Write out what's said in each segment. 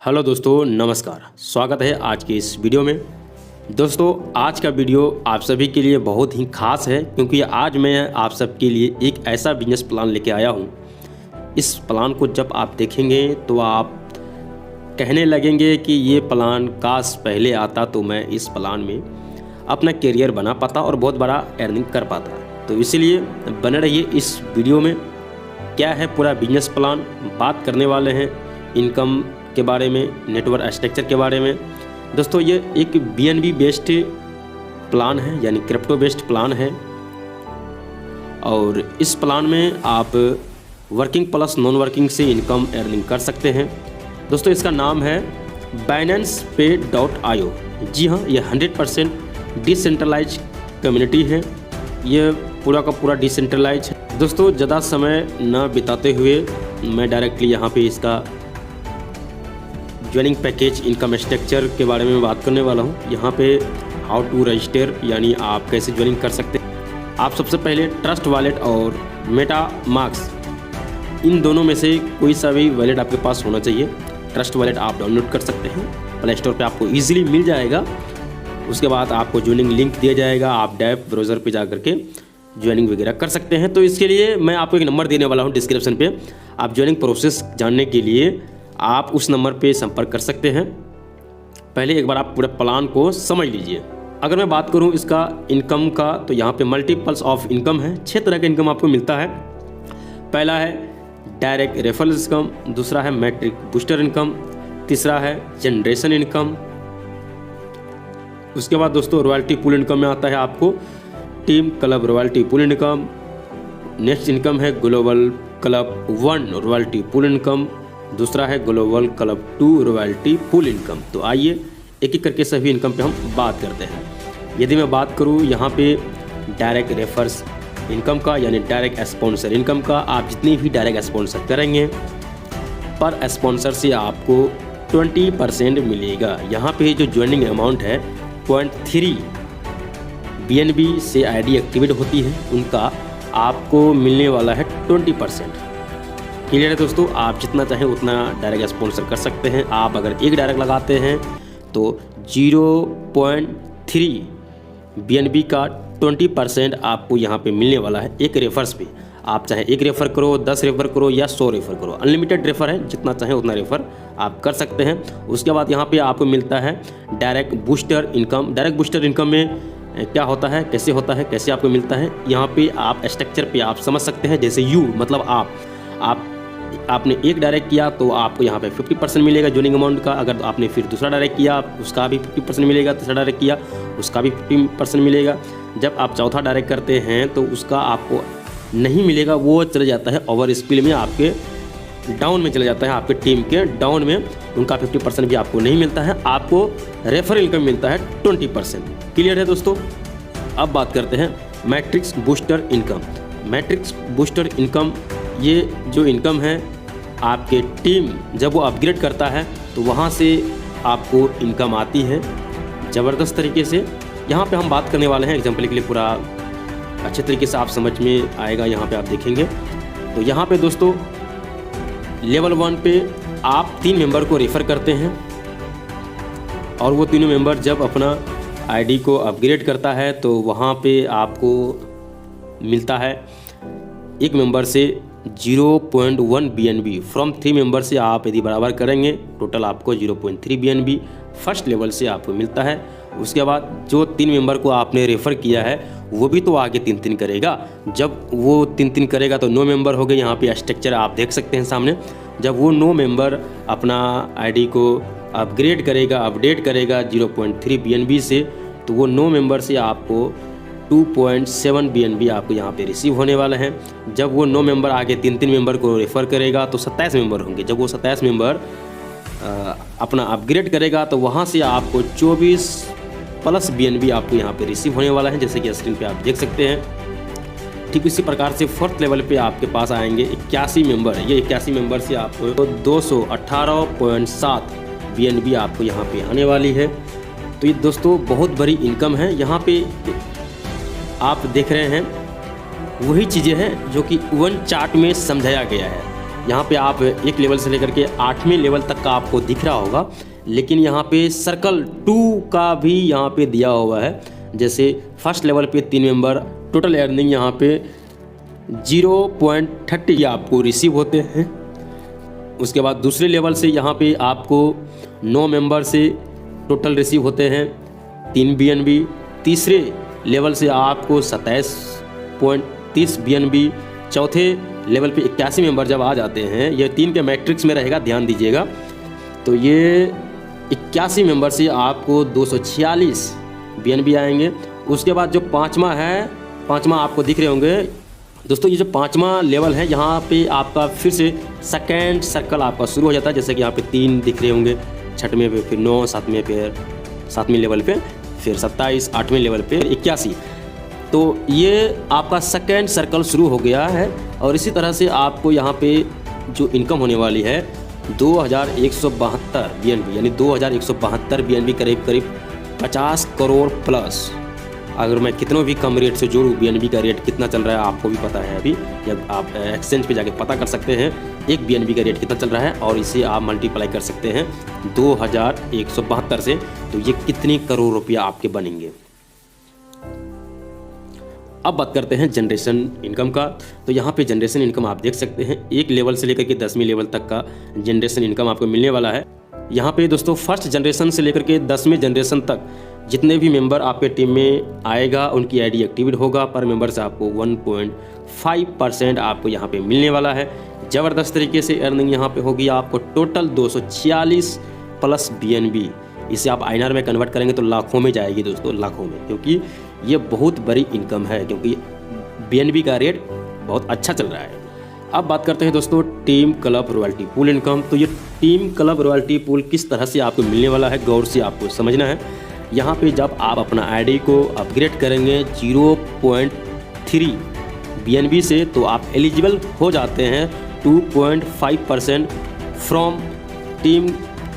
Hello दोस्तों, नमस्कार। स्वागत है आज की इस वीडियो में। दोस्तों, आज का वीडियो आप सभी के लिए बहुत ही खास है क्योंकि आज मैं आप सबके लिए एक ऐसा बिजनेस प्लान लेके आया हूँ। इस प्लान को जब आप देखेंगे तो आप कहने लगेंगे कि ये प्लान काश पहले आता तो मैं इस प्लान में अपना करियर बना पाता और बहुत बड़ा अर्निंग कर पाता। तो इसीलिए बने रहिए इस वीडियो में। क्या है पूरा बिजनेस प्लान, बात करने वाले हैं इनकम के बारे में, नेटवर्क स्ट्रक्चर के बारे में। दोस्तों, ये एक BNB बेस्ड प्लान है, यानी क्रिप्टो बेस्ड प्लान है और इस प्लान में आप वर्किंग प्लस नॉन वर्किंग से इनकम अर्निंग कर सकते हैं। दोस्तों, इसका नाम है BinancePay.io। जी हाँ, ये 100% डिसेंट्रलाइज कम्युनिटी है। ये पूरा का पूरा डिसेंट्रलाइज है। दोस्तों, ज़्यादा समय न बिताते हुए मैं डायरेक्टली यहाँ पे इसका ज्वाइनिंग पैकेज इनकम स्ट्रक्चर के बारे में बात करने वाला हूँ। यहाँ पे हाउ टू रजिस्टर, यानी आप कैसे ज्वाइनिंग कर सकते हैं। आप सबसे पहले ट्रस्ट वॉलेट और मेटामास्क, इन दोनों में से कोई सा भी वॉलेट आपके पास होना चाहिए। ट्रस्ट वॉलेट आप डाउनलोड कर सकते हैं, प्ले स्टोर पे आपको ईजिली मिल जाएगा। उसके बाद आपको ज्वाइनिंग लिंक दिया जाएगा, आप डैप ब्राउज़र पे जा करके ज्वाइनिंग वगैरह कर सकते हैं। तो इसके लिए मैं आपको एक नंबर देने वाला हूँ डिस्क्रिप्शन पे। आप ज्वाइनिंग प्रोसेस जानने के लिए आप उस नंबर पे संपर्क कर सकते हैं। पहले एक बार आप पूरे प्लान को समझ लीजिए। अगर मैं बात करूं इसका इनकम का, तो यहाँ पे मल्टीपल्स ऑफ इनकम है। 6 तरह का इनकम आपको मिलता है। पहला है डायरेक्ट रेफरल इनकम, दूसरा है मैट्रिक बूस्टर इनकम, तीसरा है जनरेशन इनकम। उसके बाद दोस्तों रॉयल्टी पूल इनकम में आता है आपको team club royalty pool income. Next income है global club 1 royalty pool income, दूसरा है global club 2 royalty pool income. तो आइए एक एक करके सभी इनकम पे हम बात करते हैं। यदि मैं बात करूँ यहाँ पे डायरेक्ट रेफर्स इनकम का, यानी डायरेक्ट स्पॉन्सर इनकम का, आप जितनी भी डायरेक्ट स्पॉन्सर करेंगे पर स्पॉन्सर से आपको 20% मिलेगा। यहाँ पे जो ज्वाइनिंग अमाउंट है 0.3 BNB से ID एक्टिवेट होती है, उनका आपको मिलने वाला है 20%। क्लियर है दोस्तों, आप जितना चाहें उतना डायरेक्ट स्पॉन्सर कर सकते हैं। आप अगर एक डायरेक्ट लगाते हैं तो 0.3 BNB का 20% आपको यहाँ पे मिलने वाला है एक रेफर्स पे। आप चाहे एक रेफ़र करो, 10 रेफ़र करो या 100 रेफ़र करो, अनलिमिटेड रेफ़र है, जितना चाहे उतना रेफ़र आप कर सकते हैं। उसके बाद यहाँ पे आपको मिलता है direct booster income. Direct booster income में क्या होता है, कैसे होता है, कैसे आपको मिलता है, यहाँ पे आप स्ट्रक्चर पे आप समझ सकते हैं। जैसे यू मतलब आपने एक डायरेक्ट किया तो आपको यहाँ पे 50% मिलेगा ज्वाइनिंग अमाउंट का। अगर आपने फिर दूसरा डायरेक्ट किया उसका भी 50% मिलेगा, तीसरा डायरेक्ट किया उसका भी 50% मिलेगा। जब आप चौथा डायरेक्ट करते हैं तो उसका आपको नहीं मिलेगा, वो चले जाता है ओवर स्पिल में, आपके डाउन में चले जाता है, आपके टीम के डाउन में। उनका 50% भी आपको नहीं मिलता है, आपको रेफर इनकम मिलता है 20%। क्लियर है दोस्तों। अब बात करते हैं matrix booster income. Matrix booster income, ये जो इनकम है आपके टीम जब वो अपग्रेड करता है तो वहाँ से आपको इनकम आती है ज़बरदस्त तरीके से। यहाँ पे हम बात करने वाले हैं एग्जाम्पल के लिए, पूरा अच्छे तरीके से आप समझ में आएगा। यहाँ पे आप देखेंगे तो यहाँ पे दोस्तों लेवल 1 पे आप 3 मेंबर को रेफ़र करते हैं और वो तीनों मेंबर जब अपना ID को अपग्रेड करता है तो वहाँ पे आपको मिलता है एक मेंबर से 0.1 BNB। फ्रॉम 3 मेंबर से आप यदि बराबर करेंगे टोटल आपको 0.3 BNB फर्स्ट लेवल से आपको मिलता है। उसके बाद जो 3 मेंबर को आपने रेफ़र किया है वो भी तो आगे 3-3 करेगा। जब वो 3-3 करेगा तो 9 मेंबर हो गए। यहाँ पे स्ट्रक्चर आप देख सकते हैं सामने। जब वो 9 मेंबर अपना ID को अपग्रेड करेगा, अपडेट करेगा 0.3 BNB से, तो वो 9 मेंबर से आपको 2.7 BNB आपको यहाँ पे रिसीव होने वाला है। जब वो 9 मेंबर आगे 3-3 मेंबर को रेफ़र करेगा तो 27 मेंबर होंगे। जब वो 27 मेंबर अपना अपग्रेड करेगा तो वहाँ से आपको 24+ BNB आपको यहाँ पे रिसीव होने वाला है, जैसे कि स्क्रीन पे आप देख सकते हैं। ठीक इसी प्रकार से 4th लेवल पे आपके पास आएंगे 81 मेंबर। ये 81 मेंबर से आपको 218.7 BNB आपको यहाँ पे आने वाली है। तो ये दोस्तों बहुत बड़ी इनकम है। यहाँ पे आप देख रहे हैं वही चीज़ें हैं जो कि वन चार्ट में समझाया गया है। यहाँ पे आप 1 लेवल से लेकर के 8वें लेवल तक का आपको दिख रहा होगा, लेकिन यहाँ पे सर्कल 2 का भी यहाँ पे दिया हुआ है। जैसे फर्स्ट लेवल पे 3 मेंबर, टोटल अर्निंग यहाँ पे 0.30 आपको रिसीव होते हैं। उसके बाद दूसरे लेवल से यहाँ पे आपको 9 मेंबर से टोटल रिसीव होते हैं 3 BNB। तीसरे लेवल से आपको 27.30 BNB। चौथे लेवल पे 81 मेंबर जब आ जाते हैं, ये 3 के मैट्रिक्स में रहेगा, ध्यान दीजिएगा। तो ये 81 मेंबर से आपको 246 BNB आएंगे। उसके बाद जो पाँचवा है, पाँचवा आपको दिख रहे होंगे दोस्तों, ये जो 5वां लेवल है, यहाँ पे आपका फिर से सेकेंड सर्कल आपका शुरू हो जाता है। जैसे कि यहाँ पे 3 दिख रहे होंगे, 6वें पे फिर 9, 7वें लेवल पे फिर 27, 8वें लेवल पे 81। तो ये आपका सेकेंड सर्कल शुरू हो गया है। और इसी तरह से आपको यहाँ पे जो इनकम होने वाली है 2172 BNB, यानी 2172 BNB, करीब करीब 50 करोड़ प्लस। अगर मैं कितनों भी कम रेट से जोड़ूँ, BNB का रेट कितना चल रहा है आपको भी पता है अभी, जब आप एक्सचेंज पे जाके पता कर सकते हैं 1 BNB का रेट कितना चल रहा है, और इसे आप मल्टीप्लाई कर सकते हैं 2172 से, तो ये कितनी करोड़ रुपया आपके बनेंगे। अब बात करते हैं जनरेशन इनकम का। तो यहाँ पे जनरेशन इनकम आप देख सकते हैं 1 लेवल से लेकर के 10वीं लेवल तक का जनरेशन इनकम आपको मिलने वाला है। यहाँ पे दोस्तों फर्स्ट जनरेशन से लेकर के 10वें जनरेशन तक जितने भी मेंबर आपके टीम में आएगा उनकी आईडी एक्टिवेट होगा। पर मेंबर से आपको 1.5% आपको यहाँ पे मिलने वाला है। ज़बरदस्त तरीके से अर्निंग यहाँ पे होगी आपको। टोटल 246 प्लस BNB, इसे आप INR में कन्वर्ट करेंगे तो लाखों में जाएगी दोस्तों, लाखों में, क्योंकि ये बहुत बड़ी इनकम है, क्योंकि BNB का रेट बहुत अच्छा चल रहा है। अब बात करते हैं दोस्तों team club royalty pool income. तो ये टीम क्लब रॉयल्टी पूल किस तरह से आपको मिलने वाला है, गौर से आपको समझना है। यहाँ पे जब आप अपना आईडी को अपग्रेड करेंगे 0.3 BNB से, तो आप एलिजिबल हो जाते हैं 2.5% from team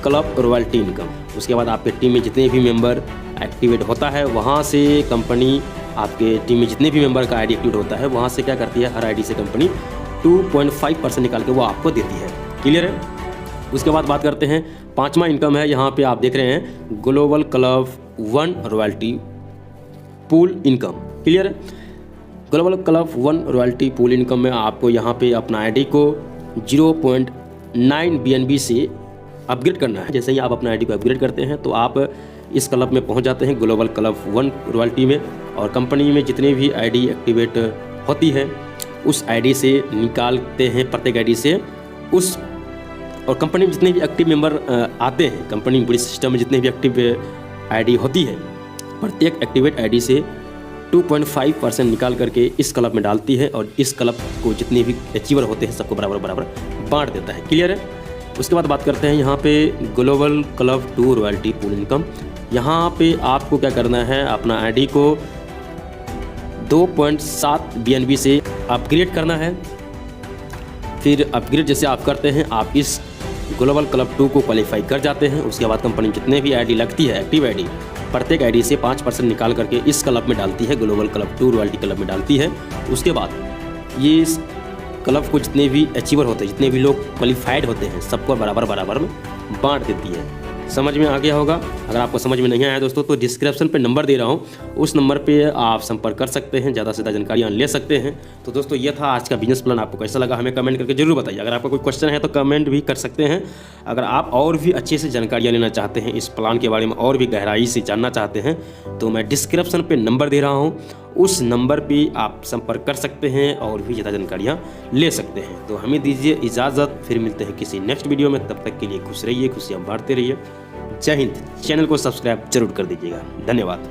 club royalty income. उसके बाद आपके टीम में जितने भी मेंबर एक्टिवेट होता है, वहाँ से कंपनी, आपके टीम में जितने भी मेंबर का आईडी एक्टिवेट होता है, वहाँ से क्या करती है, हर आईडी से कंपनी 2.5% निकाल के वो आपको देती है। क्लियर है। उसके बाद बात करते हैं 5वां इनकम है, यहाँ पे आप देख रहे हैं global club 1 royalty pool income. Clear है। Global club 1 royalty pool income में आपको यहाँ पे अपना आईडी को 0.9 BNB से अपग्रेड करना है। जैसे ही आप अपना आईडी को अपग्रेड करते हैं तो आप इस क्लब में पहुँच जाते हैं, ग्लोबल क्लब 1 रॉयल्टी में। और कंपनी में जितने भी आईडी एक्टिवेट होती है उस आईडी से निकालते हैं, प्रत्येक आईडी से उस, और कंपनी में जितने भी एक्टिव मेंबर आते हैं, कंपनी बड़ी सिस्टम में जितने भी एक्टिव आईडी होती है, प्रत्येक एक्टिवेट आईडी से 2.5% निकाल करके इस क्लब में डालती है, और इस क्लब को जितने भी अचीवर होते हैं सबको बराबर बराबर बांट देता है। क्लियर है। उसके बाद बात करते हैं यहाँ पे global club 2 royalty pool income. यहाँ पे आपको क्या करना है, अपना आईडी को 2.7 BNB से अपग्रेड करना है। फिर अपग्रेड जैसे आप करते हैं, आप इस ग्लोबल क्लब 2 को क्वालिफाई कर जाते हैं। उसके बाद कंपनी जितने भी आईडी लगती है, एक्टिव आईडी, प्रत्येक आईडी से 5% निकाल करके इस क्लब में डालती है, ग्लोबल क्लब 2 रॉयल्टी क्लब में डालती है। उसके बाद ये इस क्लब को जितने भी अचीवर होते हैं, जितने भी लोग क्वालिफाइड होते हैं, सबको बराबर बराबर में बांट देती है। समझ में आ गया होगा। अगर आपको समझ में नहीं आया दोस्तों तो डिस्क्रिप्शन पे नंबर दे रहा हूँ, उस नंबर पे आप संपर्क कर सकते हैं, ज़्यादा से ज़्यादा जानकारियाँ ले सकते हैं। तो दोस्तों ये था आज का बिजनेस प्लान। आपको कैसा लगा हमें कमेंट करके जरूर बताइए। अगर आपका कोई क्वेश्चन है तो कमेंट भी कर सकते हैं। अगर आप और भी अच्छे से जानकारियाँ लेना चाहते हैं, इस प्लान के बारे में और भी गहराई से जानना चाहते हैं, तो मैं डिस्क्रिप्शन पर नंबर दे रहा हूँ, उस नंबर पे आप संपर्क कर सकते हैं और भी ज़्यादा जानकारियाँ ले सकते हैं। तो हमें दीजिए इजाज़त, फिर मिलते हैं किसी नेक्स्ट वीडियो में। तब तक के लिए खुश रहिए, खुशियाँ बांटते रहिए। जय हिंद। चैनल को सब्सक्राइब जरूर कर दीजिएगा। धन्यवाद।